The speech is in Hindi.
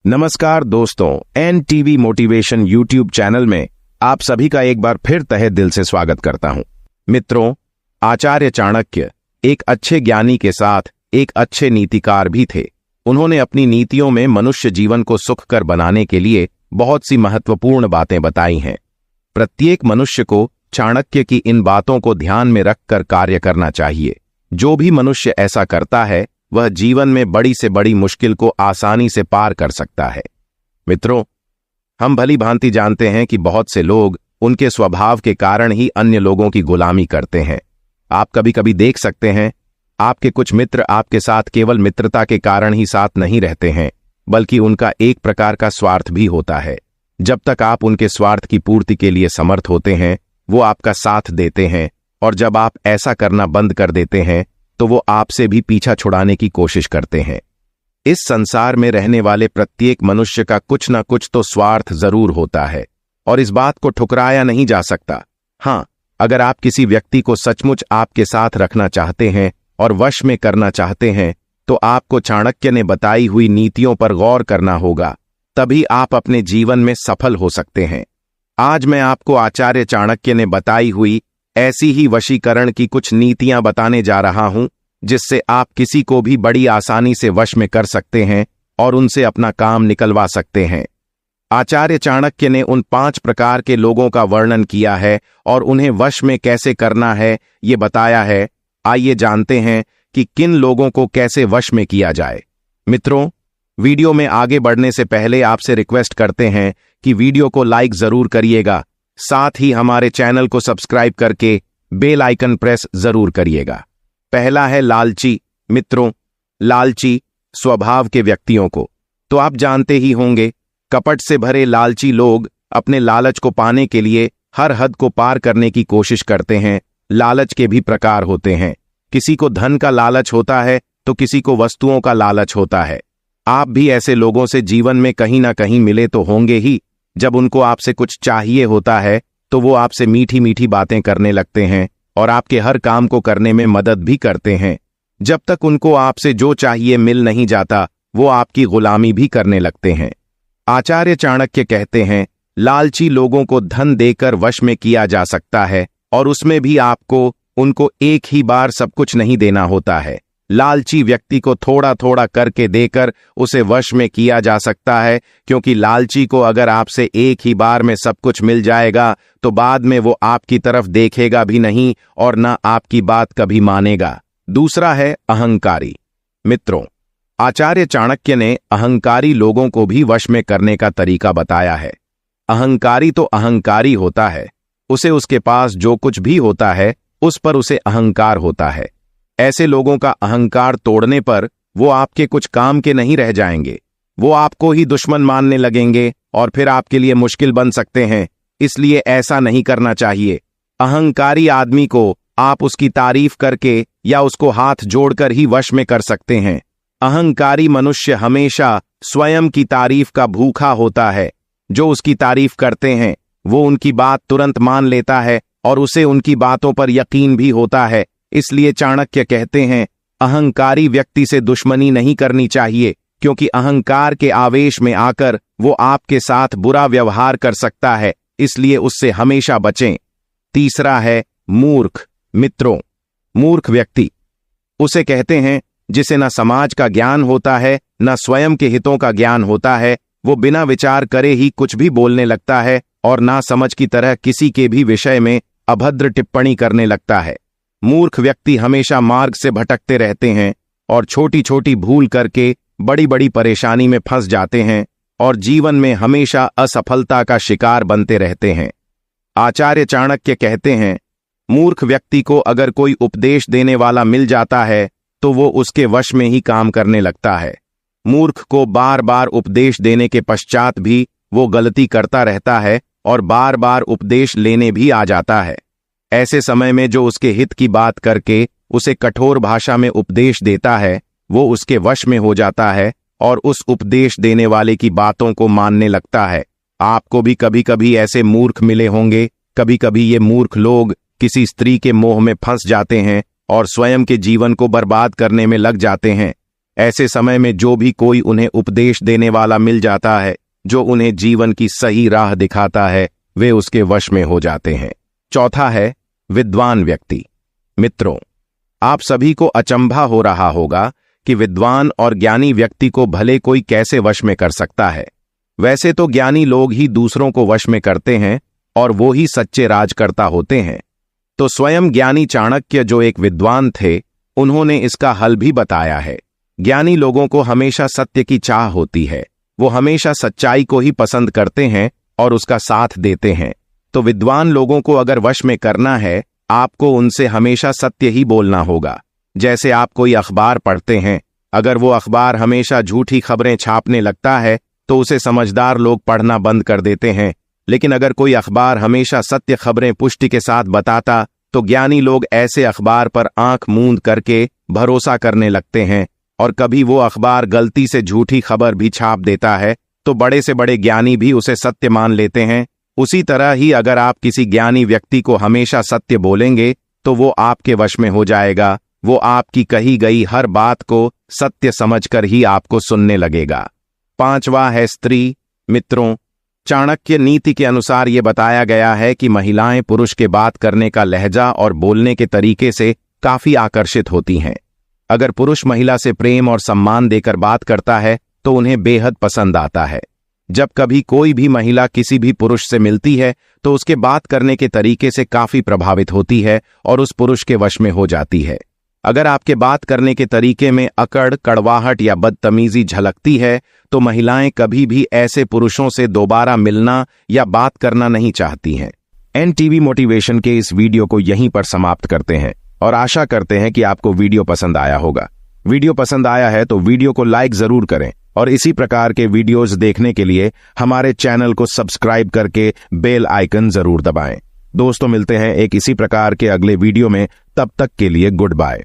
नमस्कार दोस्तों, एनटीवी मोटिवेशन यूट्यूब चैनल में आप सभी का एक बार फिर तहे दिल से स्वागत करता हूं। मित्रों, आचार्य चाणक्य एक अच्छे ज्ञानी के साथ एक अच्छे नीतिकार भी थे। उन्होंने अपनी नीतियों में मनुष्य जीवन को सुखकर बनाने के लिए बहुत सी महत्वपूर्ण बातें बताई हैं। प्रत्येक मनुष्य को चाणक्य की इन बातों को ध्यान में रखकर कार्य करना चाहिए। जो भी मनुष्य ऐसा करता है वह जीवन में बड़ी से बड़ी मुश्किल को आसानी से पार कर सकता है। मित्रों, हम भली भांति जानते हैं कि बहुत से लोग उनके स्वभाव के कारण ही अन्य लोगों की गुलामी करते हैं। आप कभी कभी देख सकते हैं, आपके कुछ मित्र आपके साथ केवल मित्रता के कारण ही साथ नहीं रहते हैं, बल्कि उनका एक प्रकार का स्वार्थ भी होता है। जब तक आप उनके स्वार्थ की पूर्ति के लिए समर्थ होते हैं, वो आपका साथ देते हैं, और जब आप ऐसा करना बंद कर देते हैं तो वो आपसे भी पीछा छुड़ाने की कोशिश करते हैं। इस संसार में रहने वाले प्रत्येक मनुष्य का कुछ न कुछ तो स्वार्थ जरूर होता है, और इस बात को ठुकराया नहीं जा सकता। हाँ, अगर आप किसी व्यक्ति को सचमुच आपके साथ रखना चाहते हैं और वश में करना चाहते हैं, तो आपको चाणक्य ने बताई हुई नीतियों पर गौर करना होगा। तभी आप अपने जीवन में सफल हो सकते हैं। आज मैं आपको आचार्य चाणक्य ने बताई हुई ऐसी ही वशीकरण की कुछ नीतियां बताने जा रहा हूं, जिससे आप किसी को भी बड़ी आसानी से वश में कर सकते हैं और उनसे अपना काम निकलवा सकते हैं। आचार्य चाणक्य ने उन 5 प्रकार के लोगों का वर्णन किया है और उन्हें वश में कैसे करना है ये बताया है। आइए जानते हैं कि किन लोगों को कैसे वश में किया जाए। मित्रों, वीडियो में आगे बढ़ने से पहले आपसे रिक्वेस्ट करते हैं कि वीडियो को लाइक जरूर करिएगा, साथ ही हमारे चैनल को सब्सक्राइब करके बेल आइकन प्रेस जरूर करिएगा। पहला है लालची। मित्रों, लालची स्वभाव के व्यक्तियों को तो आप जानते ही होंगे। कपट से भरे लालची लोग अपने लालच को पाने के लिए हर हद को पार करने की कोशिश करते हैं। लालच के भी प्रकार होते हैं। किसी को धन का लालच होता है तो किसी को वस्तुओं का लालच होता है। आप भी ऐसे लोगों से जीवन में कहीं ना कहीं मिले तो होंगे ही। जब उनको आपसे कुछ चाहिए होता है तो वो आपसे मीठी मीठी बातें करने लगते हैं और आपके हर काम को करने में मदद भी करते हैं। जब तक उनको आपसे जो चाहिए मिल नहीं जाता, वो आपकी गुलामी भी करने लगते हैं। आचार्य चाणक्य कहते हैं, लालची लोगों को धन देकर वश में किया जा सकता है, और उसमें भी आपको उनको एक ही बार सब कुछ नहीं देना होता है। लालची व्यक्ति को थोड़ा थोड़ा करके देकर उसे वश में किया जा सकता है, क्योंकि लालची को अगर आपसे एक ही बार में सब कुछ मिल जाएगा तो बाद में वो आपकी तरफ देखेगा भी नहीं और ना आपकी बात कभी मानेगा। दूसरा है अहंकारी। मित्रों, आचार्य चाणक्य ने अहंकारी लोगों को भी वश में करने का तरीका बताया है। अहंकारी तो अहंकारी होता है, उसे उसके पास जो कुछ भी होता है उस पर उसे अहंकार होता है। ऐसे लोगों का अहंकार तोड़ने पर वो आपके कुछ काम के नहीं रह जाएंगे। वो आपको ही दुश्मन मानने लगेंगे और फिर आपके लिए मुश्किल बन सकते हैं। इसलिए ऐसा नहीं करना चाहिए। अहंकारी आदमी को आप उसकी तारीफ करके या उसको हाथ जोड़कर ही वश में कर सकते हैं। अहंकारी मनुष्य हमेशा स्वयं की तारीफ का भूखा होता है। जो उसकी तारीफ करते हैं वो उनकी बात तुरंत मान लेता है और उसे उनकी बातों पर यकीन भी होता है। इसलिए चाणक्य कहते हैं, अहंकारी व्यक्ति से दुश्मनी नहीं करनी चाहिए, क्योंकि अहंकार के आवेश में आकर वो आपके साथ बुरा व्यवहार कर सकता है। इसलिए उससे हमेशा बचें। तीसरा है मूर्ख। मित्रों, मूर्ख व्यक्ति उसे कहते हैं जिसे न समाज का ज्ञान होता है न स्वयं के हितों का ज्ञान होता है। वो बिना विचार करे ही कुछ भी बोलने लगता है और ना समझ की तरह किसी के भी विषय में अभद्र टिप्पणी करने लगता है। मूर्ख व्यक्ति हमेशा मार्ग से भटकते रहते हैं और छोटी छोटी भूल करके बड़ी बड़ी परेशानी में फंस जाते हैं और जीवन में हमेशा असफलता का शिकार बनते रहते हैं। आचार्य चाणक्य कहते हैं, मूर्ख व्यक्ति को अगर कोई उपदेश देने वाला मिल जाता है तो वो उसके वश में ही काम करने लगता है। मूर्ख को बार बार उपदेश देने के पश्चात भी वो गलती करता रहता है और बार बार उपदेश लेने भी आ जाता है। ऐसे समय में जो उसके हित की बात करके उसे कठोर भाषा में उपदेश देता है, वो उसके वश में हो जाता है और उस उपदेश देने वाले की बातों को मानने लगता है। आपको भी कभी कभी ऐसे मूर्ख मिले होंगे। कभी कभी ये मूर्ख लोग किसी स्त्री के मोह में फंस जाते हैं और स्वयं के जीवन को बर्बाद करने में लग जाते हैं। ऐसे समय में जो भी कोई उन्हें उपदेश देने वाला मिल जाता है, जो उन्हें जीवन की सही राह दिखाता है, वे उसके वश में हो जाते हैं। चौथा है विद्वान व्यक्ति। मित्रों, आप सभी को अचंभा हो रहा होगा कि विद्वान और ज्ञानी व्यक्ति को भले कोई कैसे वश में कर सकता है। वैसे तो ज्ञानी लोग ही दूसरों को वश में करते हैं और वो ही सच्चे राजकर्ता होते हैं। तो स्वयं ज्ञानी चाणक्य जो एक विद्वान थे, उन्होंने इसका हल भी बताया है। ज्ञानी लोगों को हमेशा सत्य की चाह होती है, वो हमेशा सच्चाई को ही पसंद करते हैं और उसका साथ देते हैं। तो विद्वान लोगों को अगर वश में करना है, आपको उनसे हमेशा सत्य ही बोलना होगा। जैसे आप कोई अखबार पढ़ते हैं, अगर वो अखबार हमेशा झूठी खबरें छापने लगता है तो उसे समझदार लोग पढ़ना बंद कर देते हैं। लेकिन अगर कोई अखबार हमेशा सत्य खबरें पुष्टि के साथ बताता तो ज्ञानी लोग ऐसे अखबार पर आंख मूंद करके भरोसा करने लगते हैं। और कभी वो अखबार गलती से झूठी खबर भी छाप देता है तो बड़े से बड़े ज्ञानी भी उसे सत्य मान लेते हैं। उसी तरह ही अगर आप किसी ज्ञानी व्यक्ति को हमेशा सत्य बोलेंगे तो वो आपके वश में हो जाएगा। वो आपकी कही गई हर बात को सत्य समझकर ही आपको सुनने लगेगा। पांचवा है स्त्री। मित्रों, चाणक्य नीति के अनुसार ये बताया गया है कि महिलाएं पुरुष के बात करने का लहजा और बोलने के तरीके से काफी आकर्षित होती हैं। अगर पुरुष महिला से प्रेम और सम्मान देकर बात करता है तो उन्हें बेहद पसंद आता है। जब कभी कोई भी महिला किसी भी पुरुष से मिलती है तो उसके बात करने के तरीके से काफी प्रभावित होती है और उस पुरुष के वश में हो जाती है। अगर आपके बात करने के तरीके में अकड़, कड़वाहट या बदतमीजी झलकती है तो महिलाएं कभी भी ऐसे पुरुषों से दोबारा मिलना या बात करना नहीं चाहती हैं। एनटीवी मोटिवेशन के इस वीडियो को यहीं पर समाप्त करते हैं और आशा करते हैं कि आपको वीडियो पसंद आया होगा। वीडियो पसंद आया है तो वीडियो को लाइक जरूर करें और इसी प्रकार के वीडियोस देखने के लिए हमारे चैनल को सब्सक्राइब करके बेल आइकन जरूर दबाएं। दोस्तों, मिलते हैं एक इसी प्रकार के अगले वीडियो में। तब तक के लिए गुड बाय।